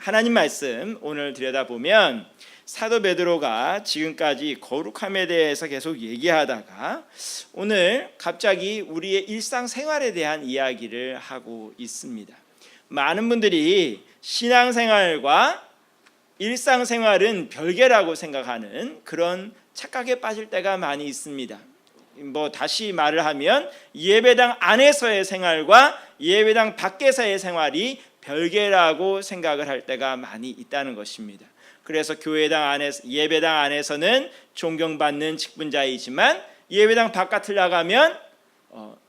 하나님 말씀 오늘 들여다보면 사도 베드로가 지금까지 거룩함에 대해서 계속 얘기하다가 오늘 갑자기 우리의 일상생활에 대한 이야기를 하고 있습니다. 많은 분들이 신앙생활과 일상생활은 별개라고 생각하는 그런 착각에 빠질 때가 많이 있습니다. 다시 말을 하면 예배당 안에서의 생활과 예배당 밖에서의 생활이 별개라고 생각을 할 때가 많이 있다는 것입니다. 그래서 교회당 안에서 예배당 안에서는 존경받는 직분자이지만 예배당 바깥을 나가면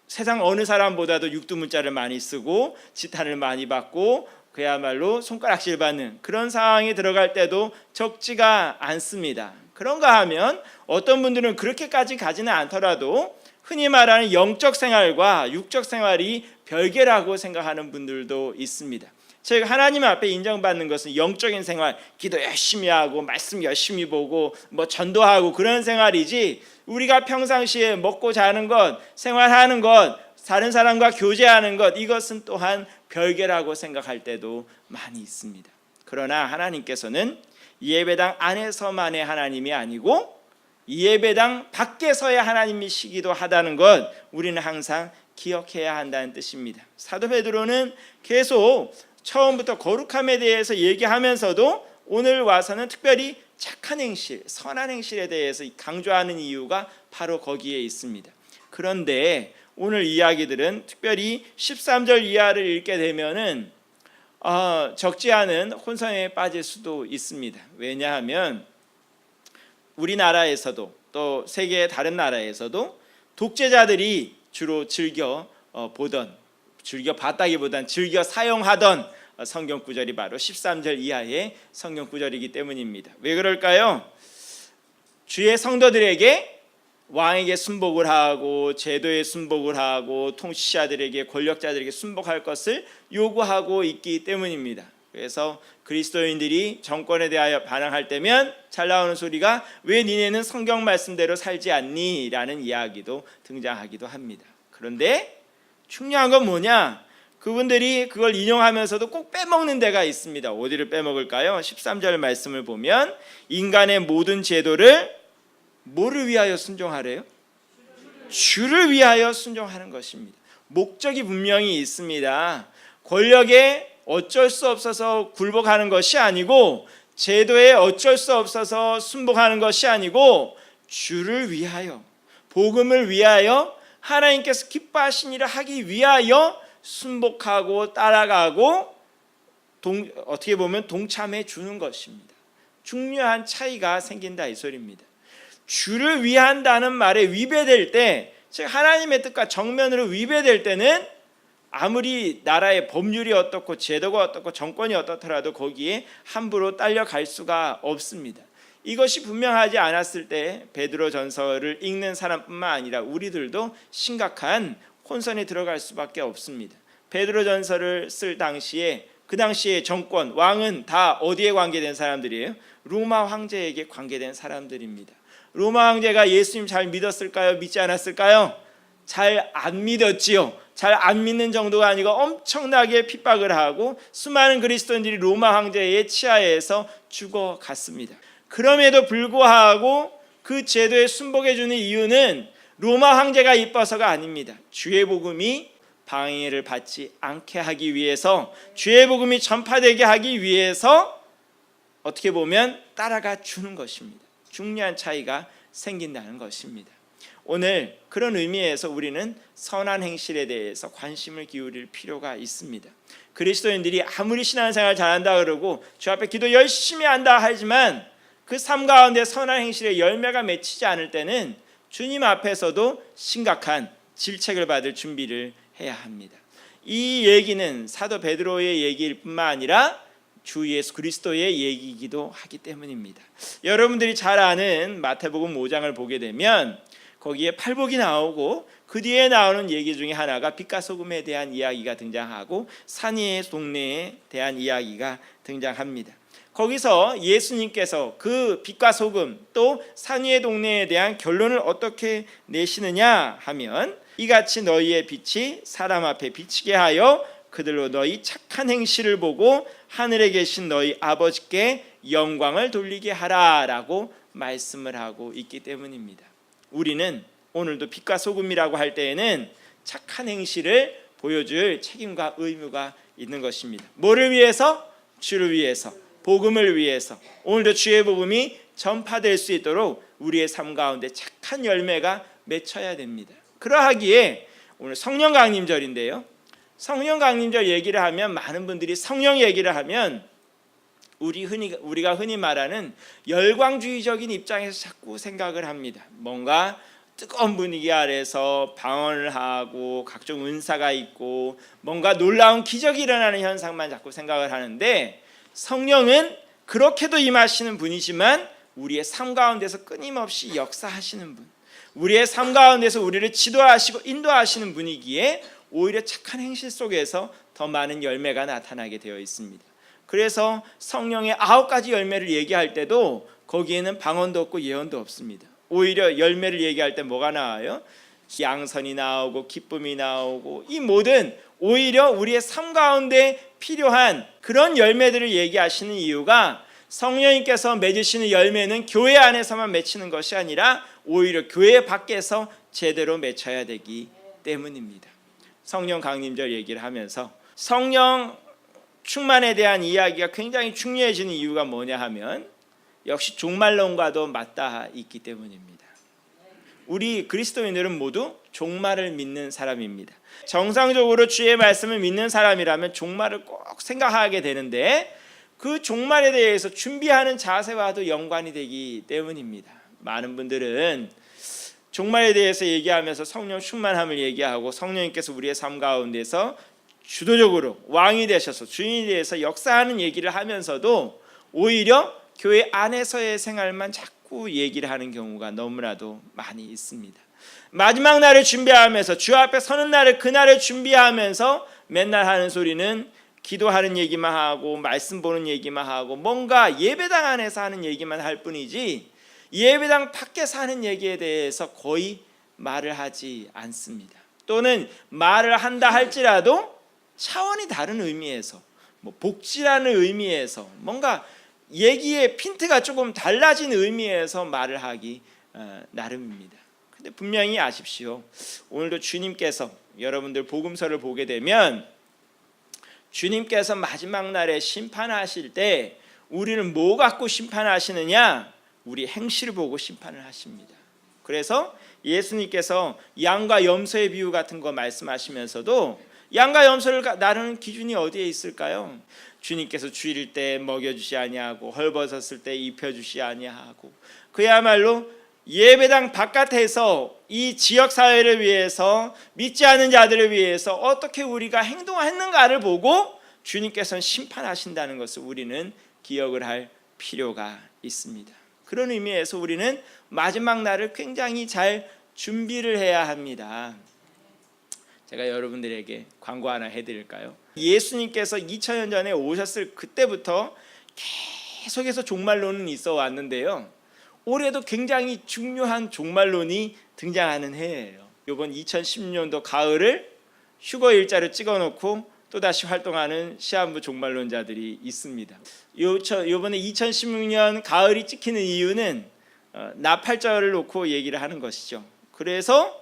세상 어느 사람보다도 육두문자를 많이 쓰고 지탄을 많이 받고 그야말로 손가락질 받는 그런 상황에 들어갈 때도 적지가 않습니다. 그런가 하면 어떤 분들은 그렇게까지 가지는 않더라도 흔히 말하는 영적 생활과 육적 생활이 별개라고 생각하는 분들도 있습니다. 즉 하나님 앞에 인정받는 것은 영적인 생활, 기도 열심히 하고 말씀 열심히 보고 전도하고 그런 생활이지, 우리가 평상시에 먹고 자는 것, 생활하는 것, 다른 사람과 교제하는 것, 이것은 또한 별개라고 생각할 때도 많이 있습니다. 그러나 하나님께서는 예배당 안에서만의 하나님이 아니고 예배당 밖에서의 하나님이시기도 하다는 것, 우리는 항상 기억해야 한다는 뜻입니다. 사도 베드로는 계속 처음부터 거룩함에 대해서 얘기하면서도 오늘 와서는 특별히 착한 행실, 선한 행실에 대해서 강조하는 이유가 바로 거기에 있습니다. 그런데 오늘 이야기들은 특별히 13절 이하를 읽게 되면은 적지 않은 혼선에 빠질 수도 있습니다. 왜냐하면 우리나라에서도 또 세계의 다른 나라에서도 독재자들이 주로 즐겨 봤다기보단 즐겨 사용하던 성경 구절이 바로 13절 이하의 성경 구절이기 때문입니다. 왜 그럴까요? 주의 성도들에게 왕에게 순복을 하고 제도에 순복을 하고 통치자들에게 권력자들에게 순복할 것을 요구하고 있기 때문입니다. 그래서 그리스도인들이 정권에 대하여 반항할 때면 잘 나오는 소리가 왜 니네는 성경 말씀대로 살지 않니? 라는 이야기도 등장하기도 합니다. 그런데 중요한 건 뭐냐? 그분들이 그걸 인용하면서도 꼭 빼먹는 데가 있습니다. 어디를 빼먹을까요? 13절 말씀을 보면 인간의 모든 제도를 뭐를 위하여 순종하래요? 주를 위하여 순종하는 것입니다. 목적이 분명히 있습니다. 권력에 어쩔 수 없어서 굴복하는 것이 아니고, 제도에 어쩔 수 없어서 순복하는 것이 아니고, 주를 위하여, 복음을 위하여, 하나님께서 기뻐하신 일을 하기 위하여 순복하고 따라가고 어떻게 보면 동참해 주는 것입니다. 중요한 차이가 생긴다 이 소리입니다. 주를 위한다는 말에 위배될 때, 즉 하나님의 뜻과 정면으로 위배될 때는 아무리 나라의 법률이 어떻고 제도가 어떻고 정권이 어떻더라도 거기에 함부로 딸려갈 수가 없습니다. 이것이 분명하지 않았을 때 베드로 전서를 읽는 사람뿐만 아니라 우리들도 심각한 혼선에 들어갈 수밖에 없습니다. 베드로 전서를 쓸 당시에 그 당시에 정권, 왕은 다 어디에 관계된 사람들이에요? 로마 황제에게 관계된 사람들입니다. 로마 황제가 예수님 잘 믿었을까요? 믿지 않았을까요? 잘 안 믿었지요. 잘 안 믿는 정도가 아니고 엄청나게 핍박을 하고 수많은 그리스도인들이 로마 황제의 치하에서 죽어갔습니다. 그럼에도 불구하고 그 제도에 순복해 주는 이유는 로마 황제가 이뻐서가 아닙니다. 주의 복음이 방해를 받지 않게 하기 위해서, 주의 복음이 전파되게 하기 위해서 어떻게 보면 따라가 주는 것입니다. 중요한 차이가 생긴다는 것입니다. 오늘 그런 의미에서 우리는 선한 행실에 대해서 관심을 기울일 필요가 있습니다. 그리스도인들이 아무리 신앙생활 잘한다 그러고 주 앞에 기도 열심히 한다 하지만 그 삶 가운데 선한 행실의 열매가 맺히지 않을 때는 주님 앞에서도 심각한 질책을 받을 준비를 해야 합니다. 이 얘기는 사도 베드로의 얘기일 뿐만 아니라 주 예수 그리스도의 얘기이기도 하기 때문입니다. 여러분들이 잘 아는 마태복음 5장을 보게 되면 거기에 팔복이 나오고 그 뒤에 나오는 얘기 중에 하나가 빛과 소금에 대한 이야기가 등장하고 산이의 동네에 대한 이야기가 등장합니다. 거기서 예수님께서 그 빛과 소금 또 산위의 동네에 대한 결론을 어떻게 내시느냐 하면, 이같이 너희의 빛이 사람 앞에 비치게 하여 그들로 너희 착한 행실을 보고 하늘에 계신 너희 아버지께 영광을 돌리게 하라라고 말씀을 하고 있기 때문입니다. 우리는 오늘도 빛과 소금이라고 할 때에는 착한 행실을 보여줄 책임과 의무가 있는 것입니다. 뭐를 위해서? 주를 위해서, 복음을 위해서. 오늘도 주의 복음이 전파될 수 있도록 우리의 삶 가운데 착한 열매가 맺혀야 됩니다. 그러하기에 오늘 성령 강림절인데요, 성령 강림절 얘기를 하면 많은 분들이 성령 얘기를 하면 우리가 흔히 말하는 열광주의적인 입장에서 자꾸 생각을 합니다. 뭔가 뜨거운 분위기 아래서 방언을 하고 각종 은사가 있고 뭔가 놀라운 기적이 일어나는 현상만 자꾸 생각을 하는데, 성령은 그렇게도 임하시는 분이지만 우리의 삶 가운데서 끊임없이 역사하시는 분, 우리의 삶 가운데서 우리를 지도하시고 인도하시는 분이기에 오히려 착한 행실 속에서 더 많은 열매가 나타나게 되어 있습니다. 그래서 성령의 9가지 열매를 얘기할 때도 거기에는 방언도 없고 예언도 없습니다. 오히려 열매를 얘기할 때 뭐가 나와요? 양선이 나오고 기쁨이 나오고, 이 모든 오히려 우리의 삶 가운데 필요한 그런 열매들을 얘기하시는 이유가, 성령님께서 맺으시는 열매는 교회 안에서만 맺히는 것이 아니라 오히려 교회 밖에서 제대로 맺혀야 되기 때문입니다. 성령 강림절 얘기를 하면서 성령 충만에 대한 이야기가 굉장히 중요해지는 이유가 뭐냐 하면, 역시 종말론과도 맞닿아 있기 때문입니다. 우리 그리스도인들은 모두 종말을 믿는 사람입니다. 정상적으로 주의 말씀을 믿는 사람이라면 종말을 꼭 생각하게 되는데, 그 종말에 대해서 준비하는 자세와도 연관이 되기 때문입니다. 많은 분들은 종말에 대해서 얘기하면서 성령 충만함을 얘기하고 성령님께서 우리의 삶 가운데서 주도적으로 왕이 되셔서 주인이 되어서 역사하는 얘기를 하면서도 오히려 교회 안에서의 생활만 자꾸 얘기를 하는 경우가 너무나도 많이 있습니다. 마지막 날을 준비하면서 주 앞에 서는 날을, 그날을 준비하면서 맨날 하는 소리는 기도하는 얘기만 하고 말씀 보는 얘기만 하고 뭔가 예배당 안에서 하는 얘기만 할 뿐이지 예배당 밖에서 하는 얘기에 대해서 거의 말을 하지 않습니다. 또는 말을 한다 할지라도 차원이 다른 의미에서, 복지라는 의미에서, 뭔가 얘기의 핀트가 조금 달라진 의미에서 말을 하기 나름입니다. 근데 분명히 아십시오. 오늘도 주님께서 여러분들 복음서를 보게 되면 주님께서 마지막 날에 심판하실 때 우리는 뭐 갖고 심판하시느냐? 우리 행실을 보고 심판을 하십니다. 그래서 예수님께서 양과 염소의 비유 같은 거 말씀하시면서도 양과 염소를 나르는 기준이 어디에 있을까요? 주님께서 주일 때 먹여주시 아니하고 헐벗었을 때 입혀주시 아니하고, 그야말로 예배당 바깥에서 이 지역사회를 위해서, 믿지 않는 자들을 위해서 어떻게 우리가 행동했는가를 보고 주님께서는 심판하신다는 것을 우리는 기억을 할 필요가 있습니다. 그런 의미에서 우리는 마지막 날을 굉장히 잘 준비를 해야 합니다. 제가 여러분들에게 광고 하나 해드릴까요? 예수님께서 2000년 전에 오셨을 그때부터 계속해서 종말론은 있어 왔는데요, 올해도 굉장히 중요한 종말론이 등장하는 해예요. 이번 2016년도 가을을 휴거 일자로 찍어놓고 또다시 활동하는 시한부 종말론자들이 있습니다. 이번에 2016년 가을이 찍히는 이유는 나팔절을 놓고 얘기를 하는 것이죠. 그래서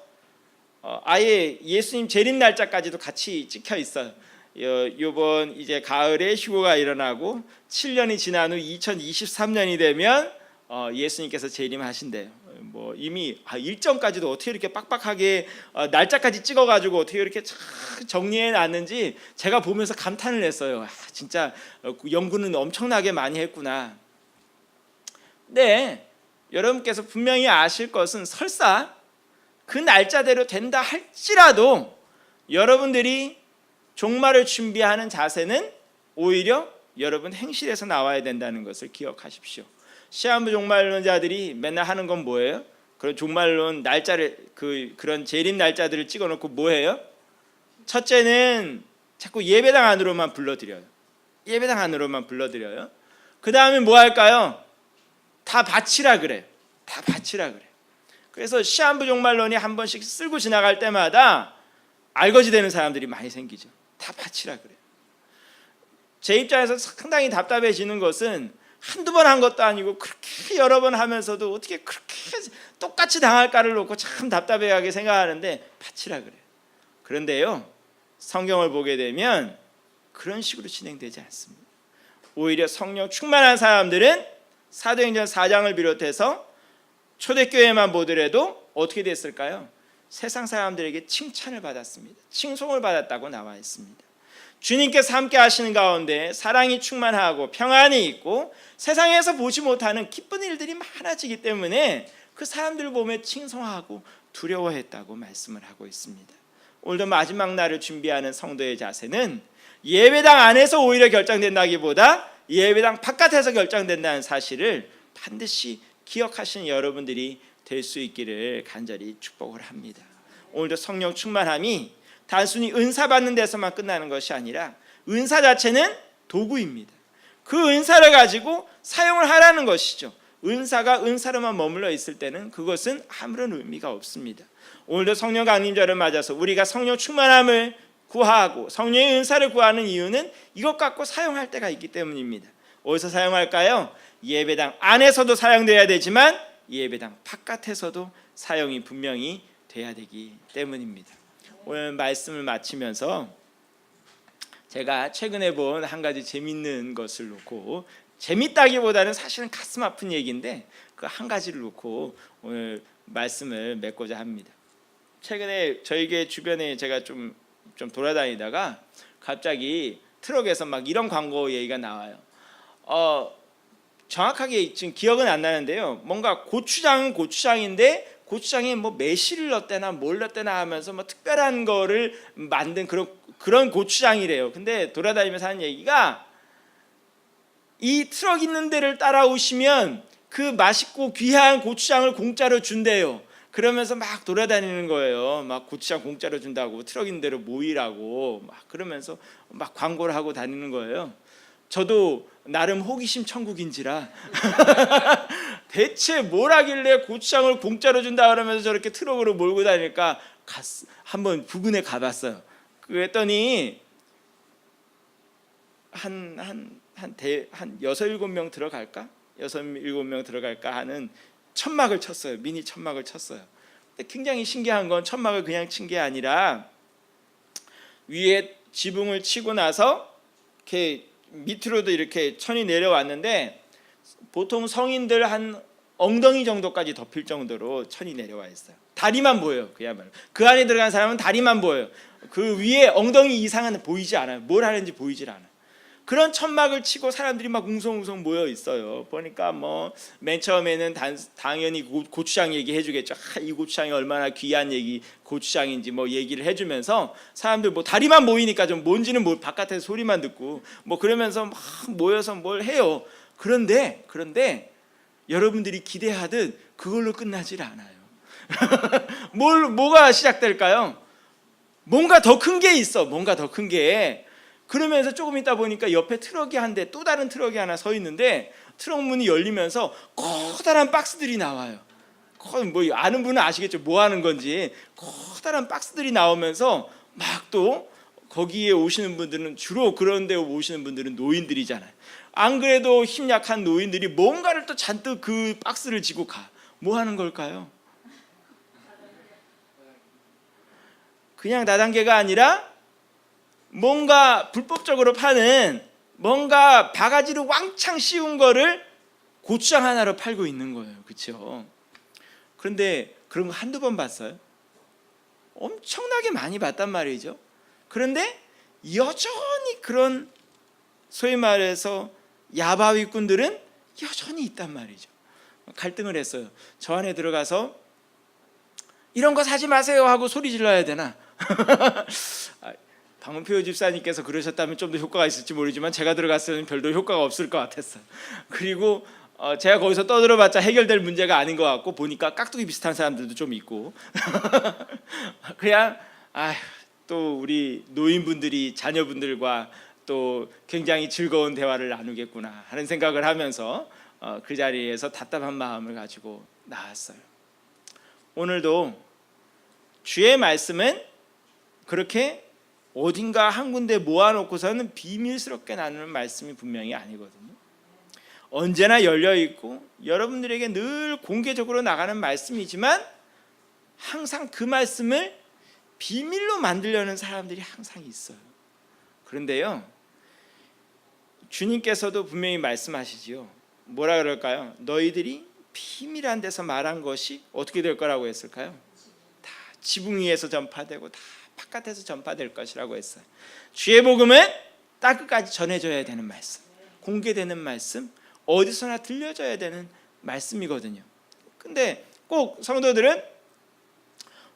아예 예수님 재림 날짜까지도 같이 찍혀 있어요. 이번 이제 가을에 휴거가 일어나고 7년이 지난 후 2023년이 되면 예수님께서 재림하신대요. 이미 일정까지도 어떻게 이렇게 빡빡하게 날짜까지 찍어가지고 어떻게 이렇게 정리해 놨는지 제가 보면서 감탄을 했어요. 진짜 연구는 엄청나게 많이 했구나. 네, 여러분께서 분명히 아실 것은 설사 그 날짜대로 된다 할지라도 여러분들이 종말을 준비하는 자세는 오히려 여러분 행실에서 나와야 된다는 것을 기억하십시오. 시한부 종말론자들이 맨날 하는 건 뭐예요? 그런 종말론 날짜를 그런 재림 날짜들을 찍어놓고 뭐해요? 첫째는 자꾸 예배당 안으로만 불러들여요. 예배당 안으로만 불러들여요. 그 다음에 뭐 할까요? 다 바치라 그래요. 다 바치라 그래요. 그래서 시한부 종말론이 한 번씩 쓸고 지나갈 때마다 알거지 되는 사람들이 많이 생기죠. 다 바치라 그래요. 제 입장에서 상당히 답답해지는 것은 한두 번 한 것도 아니고 그렇게 여러 번 하면서도 어떻게 그렇게 똑같이 당할까를 놓고 참 답답해하게 생각하는데 바치라 그래요. 그런데요, 성경을 보게 되면 그런 식으로 진행되지 않습니다. 오히려 성령 충만한 사람들은 사도행전 4장을 비롯해서 초대교회만 보더라도 어떻게 됐을까요? 세상 사람들에게 칭찬을 받았습니다. 칭송을 받았다고 나와 있습니다. 주님께서 함께 하시는 가운데 사랑이 충만하고 평안이 있고 세상에서 보지 못하는 기쁜 일들이 많아지기 때문에 그 사람들을 보며 칭송하고 두려워했다고 말씀을 하고 있습니다. 오늘도 마지막 날을 준비하는 성도의 자세는 예배당 안에서 오히려 결정된다기보다 예배당 바깥에서 결정된다는 사실을 반드시 기억하시는 여러분들이 될 수 있기를 간절히 축복을 합니다. 오늘도 성령 충만함이 단순히 은사 받는 데서만 끝나는 것이 아니라 은사 자체는 도구입니다. 그 은사를 가지고 사용을 하라는 것이죠. 은사가 은사로만 머물러 있을 때는 그것은 아무런 의미가 없습니다. 오늘도 성령 강림절을 맞아서 우리가 성령 충만함을 구하고 성령의 은사를 구하는 이유는 이것 갖고 사용할 때가 있기 때문입니다. 어디서 사용할까요? 예배당 안에서도 사용돼야 되지만 예배당 바깥에서도 사용이 분명히 돼야 되기 때문입니다. 오늘 말씀을 마치면서 제가 최근에 본 한 가지 재밌는 것을 놓고, 재밌다기보다는 사실은 가슴 아픈 얘기인데 그 한 가지를 놓고 오늘 말씀을 맺고자 합니다. 최근에 저희 교회 주변에 제가 좀 돌아다니다가 갑자기 트럭에서 막 이런 광고 얘기가 나와요. 정확하게 지금 기억은 안 나는데요. 뭔가 고추장은 고추장인데 고추장에 뭐 매실을 넣었대나 뭘 넣었대나 하면서 뭐 특별한 거를 만든 그런 고추장이래요. 근데 돌아다니면서 하는 얘기가 이 트럭 있는 데를 따라오시면 그 맛있고 귀한 고추장을 공짜로 준대요. 그러면서 막 돌아다니는 거예요. 막 고추장 공짜로 준다고 트럭 있는 데로 모이라고 막 그러면서 막 광고를 하고 다니는 거예요. 저도 나름 호기심 천국인지라 대체 뭘 하길래 고추장을 공짜로 준다 그러면서 저렇게 트럭으로 몰고 다닐까 한번 부근에 가봤어요. 그랬더니 한 6-7명 들어갈까? 6-7명 들어갈까 하는 천막을 쳤어요. 미니 천막을 쳤어요. 근데 굉장히 신기한 건 천막을 그냥 친 게 아니라 위에 지붕을 치고 나서 이렇게 밑으로도 이렇게 천이 내려왔는데 보통 성인들 한 엉덩이 정도까지 덮일 정도로 천이 내려와 있어요. 다리만 보여요. 그야말로 그 안에 들어간 사람은 다리만 보여요. 그 위에 엉덩이 이상은 보이지 않아요. 뭘 하는지 보이질 않아요. 그런 천막을 치고 사람들이 막 웅성웅성 모여 있어요. 보니까 뭐 맨 처음에는 당연히 고추장 얘기 해주겠죠. 이 고추장이 얼마나 귀한 고추장인지 뭐 얘기를 해주면서 사람들 뭐 다리만 모이니까 좀 뭔지는 바깥에서 소리만 듣고 뭐 그러면서 막 모여서 뭘 해요. 그런데 여러분들이 기대하듯 그걸로 끝나질 않아요. 뭐가 시작될까요? 뭔가 더 큰 게 있어. 뭔가 더 큰 게. 그러면서 조금 있다 보니까 옆에 트럭이 한 대, 또 다른 트럭이 하나 서 있는데 트럭 문이 열리면서 커다란 박스들이 나와요. 뭐 아는 분은 아시겠죠? 뭐 하는 건지. 커다란 박스들이 나오면서 막 또 거기에 오시는 분들은 주로 그런 데 오시는 분들은 노인들이잖아요. 안 그래도 힘 약한 노인들이 뭔가를 또 잔뜩 그 박스를 지고 가. 뭐 하는 걸까요? 그냥 다단계가 아니라 뭔가 불법적으로 파는 뭔가 바가지로 왕창 씌운 거를 고추장 하나로 팔고 있는 거예요. 그렇죠? 그런데 그런 거 한두 번 봤어요? 엄청나게 많이 봤단 말이죠. 그런데 여전히 그런 소위 말해서 야바위꾼들은 여전히 있단 말이죠. 갈등을 했어요. 저 안에 들어가서 이런 거 사지 마세요 하고 소리 질러야 되나? 방문표 집사님께서 그러셨다면 좀 더 효과가 있을지 모르지만 제가 들어갔을 때는 별도 효과가 없을 것 같았어요. 그리고 제가 거기서 떠들어봤자 해결될 문제가 아닌 것 같고 보니까 깍두기 비슷한 사람들도 좀 있고 그냥 또 우리 노인분들이 자녀분들과 또 굉장히 즐거운 대화를 나누겠구나 하는 생각을 하면서 그 자리에서 답답한 마음을 가지고 나왔어요. 오늘도 주의 말씀은 그렇게 어딘가 한 군데 모아놓고서는 비밀스럽게 나누는 말씀이 분명히 아니거든요. 언제나 열려있고 여러분들에게 늘 공개적으로 나가는 말씀이지만 항상 그 말씀을 비밀로 만들려는 사람들이 항상 있어요. 그런데요, 주님께서도 분명히 말씀하시지요. 뭐라 그럴까요? 너희들이 비밀한 데서 말한 것이 어떻게 될 거라고 했을까요? 다 지붕 위에서 전파되고 다 바깥에서 전파될 것이라고 했어요. 주의 복음은 땅끝까지 전해져야 되는 말씀, 공개되는 말씀, 어디서나 들려져야 되는 말씀이거든요. 근데 꼭 성도들은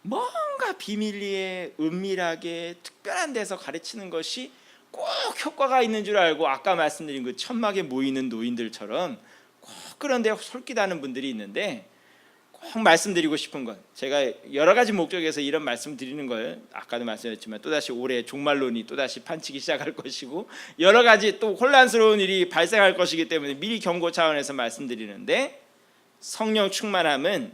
뭔가 비밀리에 은밀하게 특별한 데서 가르치는 것이 꼭 효과가 있는 줄 알고 아까 말씀드린 그 천막에 모이는 노인들처럼 꼭 그런 데 솔깃하는 분들이 있는데, 꼭 말씀드리고 싶은 건, 제가 여러 가지 목적에서 이런 말씀 드리는 거예요. 아까도 말씀드렸지만 또다시 올해 종말론이 또다시 판치기 시작할 것이고 여러 가지 또 혼란스러운 일이 발생할 것이기 때문에 미리 경고 차원에서 말씀드리는데, 성령 충만함은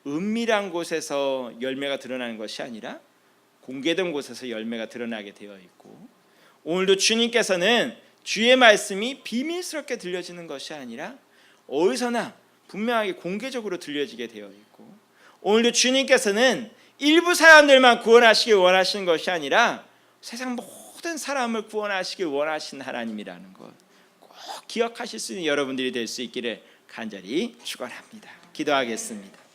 은밀한 곳에서 열매가 드러나는 것이 아니라 공개된 곳에서 열매가 드러나게 되어 있고, 오늘도 주님께서는 주의 말씀이 비밀스럽게 들려지는 것이 아니라 어디서나 분명하게 공개적으로 들려지게 되어 있고, 오늘도 주님께서는 일부 사람들만 구원하시길 원하시는 것이 아니라 세상 모든 사람을 구원하시길 원하시는 하나님이라는 것 꼭 기억하실 수 있는 여러분들이 될 수 있기를 간절히 축원합니다. 기도하겠습니다.